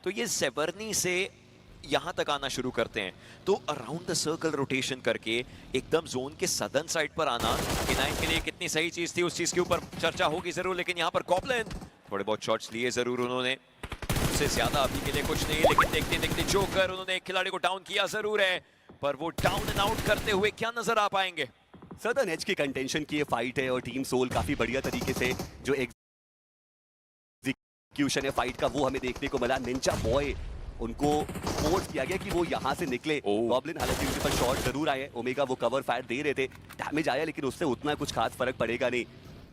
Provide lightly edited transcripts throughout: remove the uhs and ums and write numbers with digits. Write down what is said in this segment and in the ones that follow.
तो ये सेवर्नी से यहाँ तक आना शुरू करते हैं, तो अराउंड द सर्कल रोटेशन करके एकदम जोन के सदर्न साइड पर आना K9 के लिए कितनी सही चीज थी, उस चीज के ऊपर चर्चा होगी जरूर। लेकिन यहाँ पर गॉब्लिन थोड़े बहुत शॉट्स लिए जरूर उन्होंने, उससे ज्यादा अभी के लिए कुछ नहीं, लेकिन देखते देखते जोकर उन्होंने एक खिलाड़ी को डाउन किया जरूर है, पर वो डाउन एंड आउट करते हुए क्या नजर आ पाएंगे। सदर्न एज के कंटेंशन की ये फाइट है और टीम सोल काफी बढ़िया तरीके से जो एग्जीक्यूशन है फाइट का वो हमें देखने को मिला। निंजा बॉय उनको फोर्स किया गया कि वो यहाँ से निकले। गॉब्लिन हालांकि उनके पास शॉट जरूर आए, ओमेगा वो कवर फायर दे रहे थे, डैमेज आया लेकिन उससे उतना कुछ खास फर्क पड़ेगा नहीं।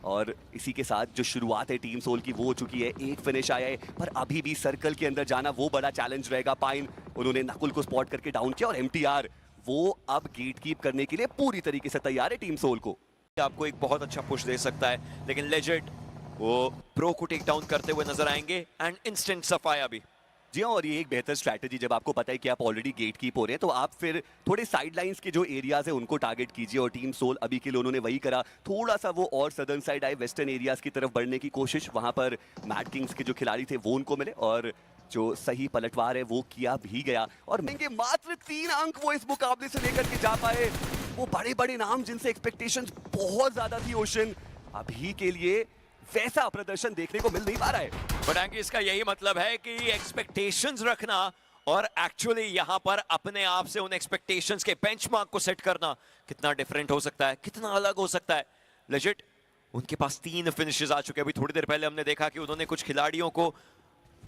और इसी के साथ जो शुरुआत है टीम सोल की वो हो चुकी है, एक फिनिश आया है, पर अभी भी सर्कल के अंदर जाना वो बड़ा चैलेंज रहेगा। पाइन उन्होंने नकुल को स्पॉट करके डाउन किया और MTR वो अब गेट कीप करने के लिए पूरी तरीके से तैयार है टीम सोल को। आपको एक बहुत अच्छा पुश दे सकता है, लेकिन लेजेंड वो प्रो को टेक डाउन करते हुए नजर आएंगे एंड इंस्टेंट सफाया भी। जी हाँ, और ये एक बेहतर स्ट्रैटेजी, जब आपको पता है कि आप ऑलरेडी गेट कीप हो रहे हैं तो आप फिर थोड़े साइड लाइंस के जो एरियाज है उनको टारगेट कीजिए। और टीम सोल अभी के लिए उन्होंने वही करा, थोड़ा सा वो और सदर्न साइड आए, वेस्टर्न एरियाज की तरफ बढ़ने की कोशिश, वहां पर मैड किंग्स के जो खिलाड़ी थे वो उनको मिले और जो सही पलटवार है वो किया भी गया। और महंगे मात्र 3 अंक वो इस मुकाबले से लेकर के जा पाए। वो बड़े बड़े नाम जिनसे एक्सपेक्टेशंस बहुत ज्यादा थी, ओशन अभी के लिए वैसा प्रदर्शन देखने को मिल नहीं पा रहा है। बट इसका यही मतलब है कि एक्सपेक्टेशंस रखना और एक्चुअली यहाँ पर अपने आप से उन एक्सपेक्टेशंस के बेंचमार्क को सेट करना कितना डिफरेंट हो सकता है, कितना अलग हो सकता है। लेजिट उनके पास 3 फिनिशेस आ चुके हैं। अभी थोड़ी देर पहले हमने देखा कि उन्होंने कुछ खिलाड़ियों को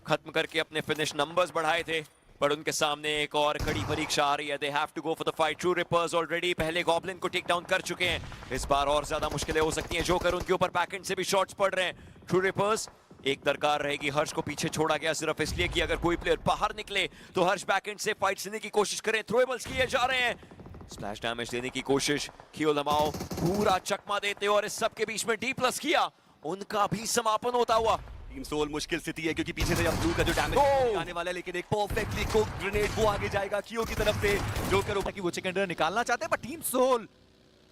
खत्म करके अपने फिनिश नंबर्स बढ़ाए थे, पर उनके सामने एक और कड़ी परीक्षा आ रही है। They have to go for the fight. True reapers already पहले गॉब्लिन को टेक डाउन कर चुके हैं, इस बार और ज्यादा मुश्किलें हो सकती हैं। जोकर उनके ऊपर बैकएंड से भी शॉट्स पड़ रहे हैं। ट्रू रिपर्स एक दरकार रहेगी, हर्ष को पीछे छोड़ा गया सिर्फ इसलिए कि अगर कोई प्लेयर बाहर निकले तो हर्ष बैकएंड से फाइट लेने की कोशिश करें। थ्रोएबल्स किए जा रहे हैं, स्प्लैश डैमेज देने की कोशिश। कियो लमाओ पूरा चकमा देते और इस सब के बीच में D+ किया, उनका भी समापन होता हुआ। टीम सोल मुश्किल स्थिति है क्योंकि पीछे से अब ब्लू का जो डैमेज आने वाला है, लेकिन एक परफेक्टली कुक ग्रेनेड वो आगे जाएगा कियो की तरफ से। जोकर कि वो चिकन डिनर निकालना चाहते हैं, पर टीम सोल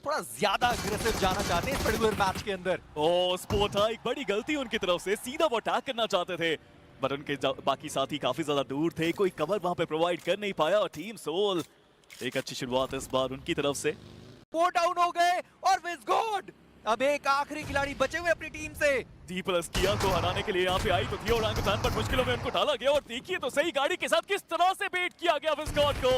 थोड़ा ज्यादा अग्रेसिव जाना चाहते हैं इस पर्टिकुलर मैच के अंदर। स्पोर्टा एक बड़ी गलती उनकी तरफ से, सीधा वो अटैक करना चाहते थे, पर उनके बाकी साथी काफी ज्यादा दूर थे, कोई कवर वहां पे प्रोवाइड कर नहीं पाया। और टीम सोल एक अच्छी शुरुआत इस बार उनकी तरफ से। वो डाउन हो गए और विज़गॉड अब एक आखिरी खिलाड़ी बचे हुए अपनी टीम से। D+ किया को हराने के लिए यहाँ पे आई तो थी और आंगतान पर मुश्किलों में उनको डाला गया। और देखिए तो सही गाड़ी के साथ किस तरह से बेट किया गया विज़गॉड को।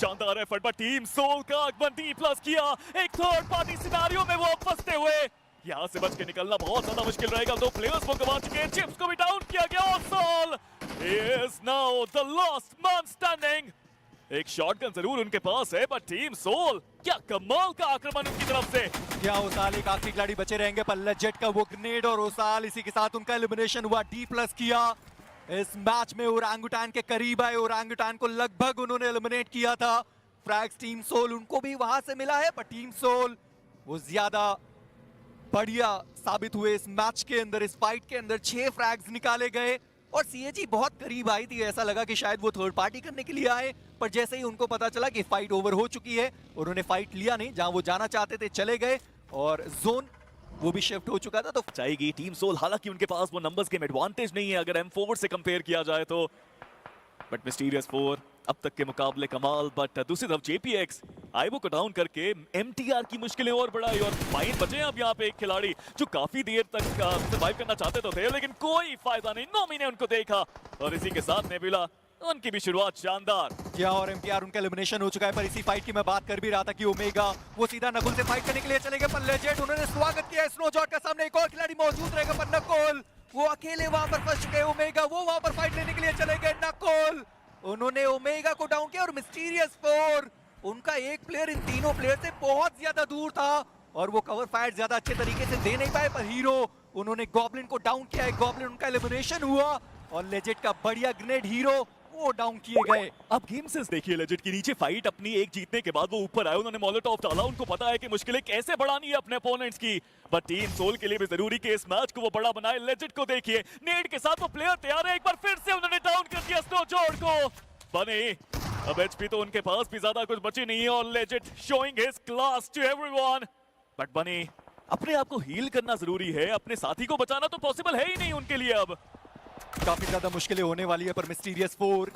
शानदार एफर्ट पर टीम सोल का आगमन। D+ किया एक थर्ड पार्टी सिनेरियो में वो फंसते हुए यहाँ से बच के निकलना बहुत ज्यादा मुश्किल रहेगा। 2 प्लेयर्स को गंवा चुके हैं, चिप्स को भी डाउन किया गया और Soul is now the last man standing. एक शॉटगन जरूर उनके पास है, पर टीम सोल क्या कमाल का आक्रमण उनकी तरफ से। क्या ओसाल एक आखिरी खिलाड़ी बचे रहेंगे, पर लेजेट का वो ग्रेनेड और ओसाल इसी के साथ उनका एलिमिनेशन हुआ। D+ किया इस मैच में ओरांगुटान के करीब आए, ओरांगुटान को लगभग उन्होंने एलिमिनेट किया था। फ्रैग्स टीम सोल उनको भी वहां से मिला है, पर टीम सोल वो ज्यादा बढ़िया साबित हुए इस मैच के अंदर। इस फाइट के अंदर 6 फ्रैग्स निकाले गए और CAG बहुत करीब आई थी, ऐसा लगा कि शायद वो थर्ड पार्टी करने के लिए आए, पर जैसे ही उनको पता चला कि फाइट ओवर हो चुकी है, उन्होंने फाइट लिया नहीं, जहां वो जाना चाहते थे चले गए और जोन वो भी शिफ्ट हो चुका था। तो जाएगी टीम सोल, हालांकि उनके पास वो नंबर्स गेम एडवांटेज नहीं है अगर M4 से कंपेयर किया जाए तो, बट मिस्टीरियस 4 अब तक के मुकाबले कमाल। बट दूसरी तरफ JPX आईवो को डाउन करके MTR की मुश्किलें और बढ़ाई और फाइन बचे हैं अब यहाँ पे एक खिलाड़ी जो काफी देर तक सर्वाइव करना चाहते तो थे, लेकिन कोई फायदा नहीं। नोमी ने उनको देखा और इसी के साथ नेबुला उनकी भी शुरुआत शानदार। क्या और MTR उनका एलिमिनेशन हो चुका है, पर इसी फाइट की मैं बात कर भी रहा था कि ओमेगा वो सीधा नकुल से फाइट करने के लिए चले गए, पर लेजेंड उन्होंने स्वागत किया स्नोजॉट का। सामने एक और खिलाड़ी मौजूद रहेगा, पर नकुल वो अकेले वहां पर फंस चुके। ओमेगा वो वहां पर फाइट लेने के लिए चले गए। नकुल उन्होंने ओमेगा को डाउन किया और मिस्टीरियस 4 उनका एक प्लेयर इन तीनों प्लेयर से बहुत ज्यादा दूर था और वो कवर फायर ज्यादा अच्छे तरीके से दे नहीं पाए, पर हीरो उन्होंने गॉब्लिन को डाउन किया है। गॉब्लिन उनका एलिमिनेशन हुआ और लेजेट का बढ़िया ग्रेनेड हीरो वो डाउन किए गए। अब गेम सेंस देखिए लेजेंड की, नीचे फाइट अपनी एक जीतने के बाद वो ऊपर आए, उन्होंने मोलोटॉव डाला, उनको पता है कि मुश्किलें कैसे बढ़ानी है अपने अपोनेंट्स की। बट टीम सोल के लिए भी जरूरी कि इस मैच को वो बड़ा बनाए। लेजेंड को देखिए, नेड के साथ वो प्लेयर तैयार है, एक बार फिर से उन्होंने डाउन कर दिया स्नोजॉर्ड को। बने अब HP तो उनके पास भी ज्यादा कुछ बची नहीं है और legend showing his class to everyone. But बने अपने आप को हील करना जरूरी है, अपने साथी को बचाना तो पॉसिबल है ही नहीं उनके लिए अब। काफी ज्यादा मुश्किलें होने वाली है पर मिस्टीरियस 4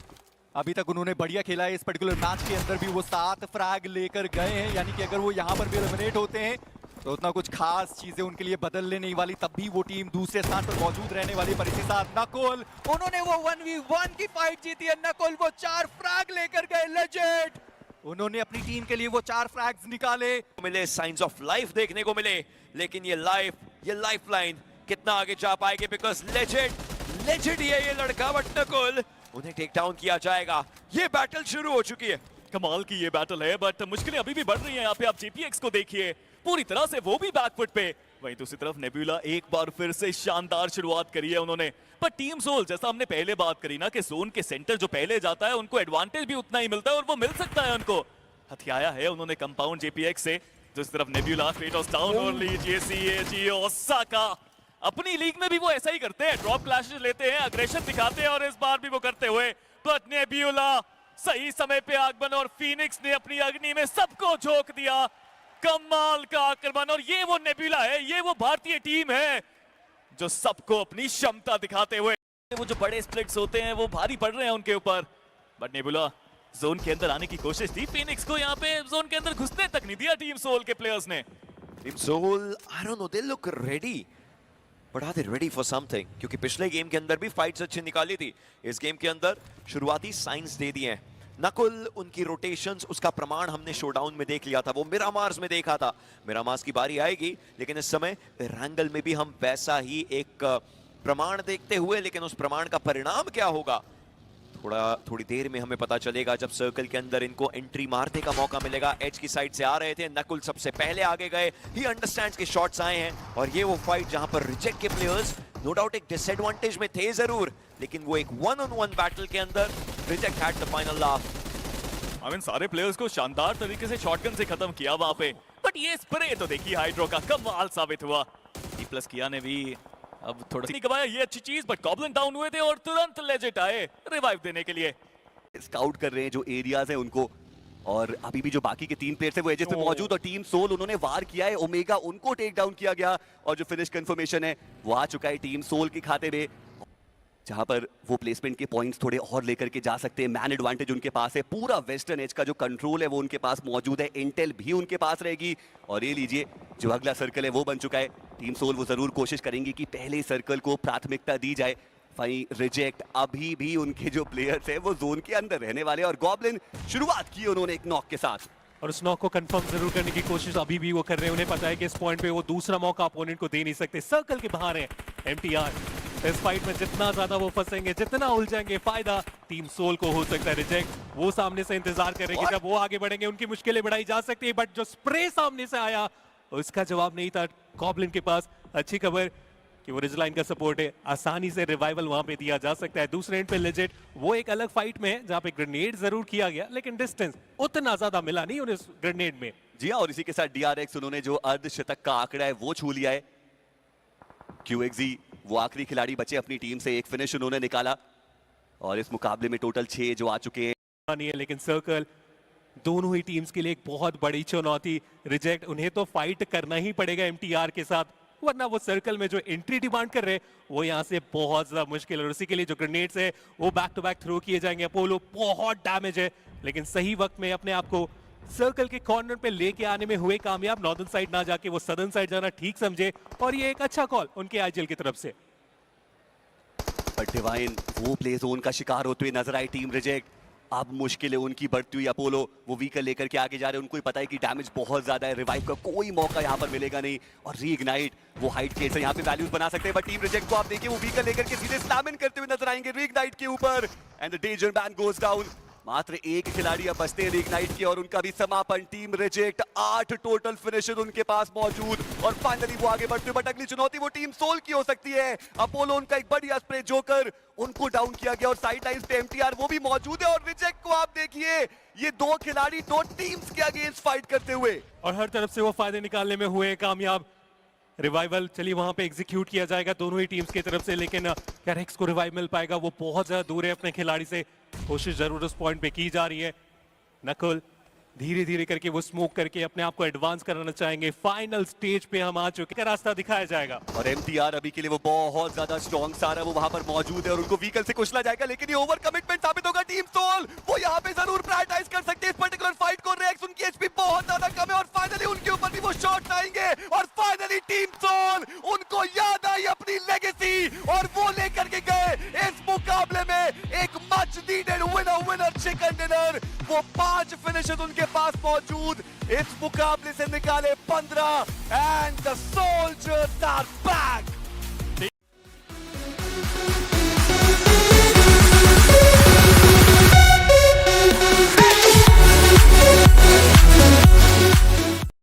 अभी तक उन्होंने बढ़िया खेला है। इस पर्टिकुलर मैच के अंदर भी वो 7 फ्रैग लेकर गए हैं, यानी कि अगर वो यहाँ पर भी एलिमिनेट होते हैं तो उतना कुछ खास चीजें उनके लिए बदलने नहीं वाली, तब भी वो टीम दूसरे स्थान पर मौजूद रहने वाली। पर इसी साथ नकुल, उन्होंने वो 1v1 की फाइट जीती है। नकुल वो 4 फ्रैग लेकर गए, लेजेंड उन्होंने अपनी टीम के लिए वो 4 फ्रैग्स निकाले। मिले साइंस ऑफ लाइफ देखने को मिले, लेकिन ये लाइफलाइन कितना आगे जा पाएगी, बिकॉज लेजेंड ही है ये लड़का। बट नकुल, उन्हें टेक डाउन किया जाएगा। ये बैटल शुरू हो चुकी है। कमाल की ये बैटल है, बट मुश्किलें अभी भी बढ़ रही हैं। यहाँ पे आप JPX को देखिए, पूरी तरह से वो भी बैकफुट पे। वहीं दूसरी तरफ नेबुला एक बार फिर से शानदार शुरुआत करी है उन्होंने। पर टीम सोल, जैसा हमने पहले बात करी ना कि जोन के सेंटर जो पहले जाता है उनको एडवांटेज भी उतना ही मिलता है, और वो मिल सकता है उनको। हथियाया है उन्होंने कंपाउंड JPX से। दूसरी तरफ नेबुला क्रेटोस डाउन, और लीजिए CAG ओसाका। अपनी लीग में भी वो ऐसा ही करते हैं, ड्रॉप क्लैशेस लेते हैं, अग्रेशन दिखाते हैं, और इस बार भी वो करते हुए। बट नेबुला सही समय पे आगमन, और फीनिक्स ने अपनी अग्नि में सबको झोंक दिया। कमाल का आक्रमण, और ये वो नेबुला है, ये वो भारतीय टीम है जो सबको अपनी क्षमता दिखाते हुए, वो जो बड़े स्प्लिट्स होते हैं वो भारी पड़ रहे हैं उनके ऊपर। बट नेबुला जोन के अंदर आने की कोशिश थी, फीनिक्स को यहाँ पे जोन के अंदर घुसने तक नहीं दिया टीम सोल के प्लेयर्स ने। Team Soul, I don't know, they look ready, but are they ready for something? क्योंकि पिछले गेम के अंदर भी फाइट्स अच्छी निकाली थी, इस गेम के अंदर शुरुआती साइंस दे दिए हैं। नकुल, उनकी रोटेशंस, उसका प्रमाण हमने शोडाउन में देख लिया था, वो मिरामार्स में देखा था। मिरामार्स की बारी आएगी, लेकिन इस समय रैंगल में भी हम वैसा ही एक प्रमाण देखते हुए, लेकिन उस प्रमाण का परिणाम क्या होगा थोड़ी देर में हमें पता चलेगा, जब सर्कल के अंदर इनको एंट्री मारने का मौका मिलेगा। एज की साइड से आ रहे थे, नकुल सबसे पहले आगे गए, ही अंडरस्टैंड्स के शॉट्स आए हैं, और ये वो फाइट जहां पर रिजेक्ट के प्लेयर्स नो डाउट एक डिसएडवांटेज में थे जरूर, लेकिन वो एक 1-on-1 बैटल के अंदर reject had the final laugh. I mean सारे प्लेयर्स को शानदार तरीके से शॉटगन से खत्म किया वहां पे। बट ये स्प्रे तो देखिए हाइड्रो का कमाल साबित हुआ। D+ किया ने भी अब थोड़ा नहीं कमाया, ये अच्छी चीज। बट गॉब्लिन डाउन हुए थे और तुरंत लेजेंड आए रिवाइव देने के लिए। स्काउट कर रहे हैं जो एरियाज हैं उनको, और अभी भी जो बाकी के 3 प्लेयर्स हैं वो एजेस पे मौजूद, और टीम सोल उन्होंने वार किया है, ओमेगा उनको टेक डाउन किया गया, और जो फिनिश कंफर्मेशन है वो आ चुका है टीम सोल के खाते में, जहां पर वो प्लेसमेंट के पॉइंट्स थोड़े और लेकर के जा सकते हैं। मैन एडवांटेज उनके पास है, पूरा वेस्टर्न एज का जो कंट्रोल है वो उनके पास मौजूद है, इंटेल भी उनके पास रहेगी। और ये लीजिए जो अगला सर्कल है वो बन चुका है। टीम सोल वो जरूर कोशिश करेंगे कि पहले सर्कल को प्राथमिकता दी जाए। वहीं रिजेक्ट अभी भी उनके जो प्लेयर्स हैं वो जोन के अंदर रहने वाले, और गॉब्लिन शुरुआत की उन्होंने एक नॉक के साथ, और उस नॉक को कंफर्म जरूर करने की कोशिश अभी भी वो कर रहे हैं। उन्हें पता है कि इस पॉइंट पे वो दूसरा मौका अपोनेंट को दे नहीं सकते। सर्कल के बाहर है MTR, इस फाइट में जितना ज्यादा वो फंसेंगे, जितना उलझेंगे, फायदा टीम सोल को हो सकता है। रिजेक्ट वो सामने से इंतजार कर रहे हैं कि जब वो आगे बढ़ेंगे उनकी मुश्किलें बढ़ाई जा सकती है, बट जो स्प्रे सामने से आया उसका जवाब नहीं था गॉब्लिन के पास। अच्छी खबर कि वो रिजलाइन का सपोर्ट है, आसानी से रिवाइवल वहां पे दिया जा सकता है। दूसरे एंड पे लेजेंड वो एक अलग फाइट में है जहां पे ग्रेनेड जरूर किया गया, लेकिन डिस्टेंस उतना ज्यादा मिला नहीं उन्हें ग्रेनेड में। जी हाँ, और इसी के साथ DRX उन्होंने जो अर्धशतक का आंकड़ा है वो छू लिया है। QXZ वो आखिरी खिलाड़ी बचे अपनी टीम से, एक फिनिश उन्होंने निकाला, और इस मुकाबले में टोटल 6 जो आ चुके हैं। नहीं है, लेकिन सर्कल दोनों ही टीम्स के लिए एक बहुत बड़ी चुनौती। रिजेक्ट उन्हें तो फाइट करना ही पड़ेगा MTR के साथ, वरना वो सर्कल में जो एंट्री डिमांड कर रहे हैं वो यहाँ से बहुत ज्यादा मुश्किल है। और उसी के लिए जो ग्रेनेड्स है वो बैक टू बैक थ्रो किए जाएंगे। अपोलो बहुत डैमेज है, लेकिन सही वक्त में अपने आप को सर्कल के कॉर्नर पे लेके आने में हुए कामयाब। नॉर्दर्न साइड ना जाके वो सदर्न साइड जाना ठीक समझे, और ये एक अच्छा कॉल उनके IGL की तरफ से। बट डिवाइन वो प्ले जोन का शिकार होते हुए नजर आई टीम रिजेक्ट। अब मुश्किल है उनकी बढ़ती हुई। अपोलो वो व्हीकल लेकर के आगे जा रहे हैं, उनको ही पता है कि डैमेज बहुत ज्यादा है, रिवाइव का कोई मौका यहाँ पर मिलेगा नहीं, और रीइग्नाइट वो हाइट केट से यहाँ पे वैल्यूज बना सकते हैं। बट टीम रिजेक्ट को आप देखिए वो व्हीकल लेकर के सीधे स्लैम इन करते हुए नजर आएंगे रीइग्नाइट के ऊपर, and the danger ban goes down. मात्र एक खिलाड़ी अब बचते हैं रीइग्नाइट के, और उनका भी समापन। टीम रिजेक्ट 8 टोटल फिनिशर उनके पास मौजूद, और फाइनली वो आगे बढ़ते हुए। बट अगली चुनौती वो टीम सोल की हो सकती है। अपोलो उनका एक बढ़िया स्प्रे जोकर, उनको डाउन किया गया, और साइड लाइंस पे MTR वो भी मौजूद है। और रिजेक्ट को आप देखिए, ये 2 खिलाड़ी 2 टीम्स के अगेंस्ट फाइट करते हुए, और हर तरफ से वो फायदे निकालने में हुए कामयाब। रिवाइवल चलिए वहां पे एग्जीक्यूट किया जाएगा दोनों ही टीम्स की तरफ से, लेकिन क्या रेक्स को रिवाइव मिल पाएगा? वो बहुत ज्यादा दूर है अपने खिलाड़ी से। कोशिश जरूर उस पॉइंट पे की जा रही है। नकुल धीरे धीरे करके वो स्मोक करके अपने आप को एडवांस कराना चाहेंगे। फाइनल स्टेज पे हम आ चुके हैं, रास्ता दिखाया जाएगा। और एमटीआर अभी के लिए वो बहुत ज्यादा स्ट्रॉन्ग सारा वो वहां पर मौजूद है और उनको व्हीकल से कुचला जाएगा, लेकिन ये ओवर कमिटमेंट साबित होगा। टीम सोल वो यहाँ पे जरूर प्रायोरिटाइज कर सकते हैं इस पर्टिकुलर फाइट को। रेक्स उनकी एचपी बहुत ज्यादा कम है और फाइनली उनके ऊपर भी वो शॉट आएंगे और फाइनली टीम सोल उनको याद आई अपनी लेगेसी और वो लेकर के गए इस मुकाबले में एक much needed winner chicken dinner. वो 5 फिनिशेस उनके पास मौजूद, इस मुकाबले से निकाले 15 and the soldiers are back.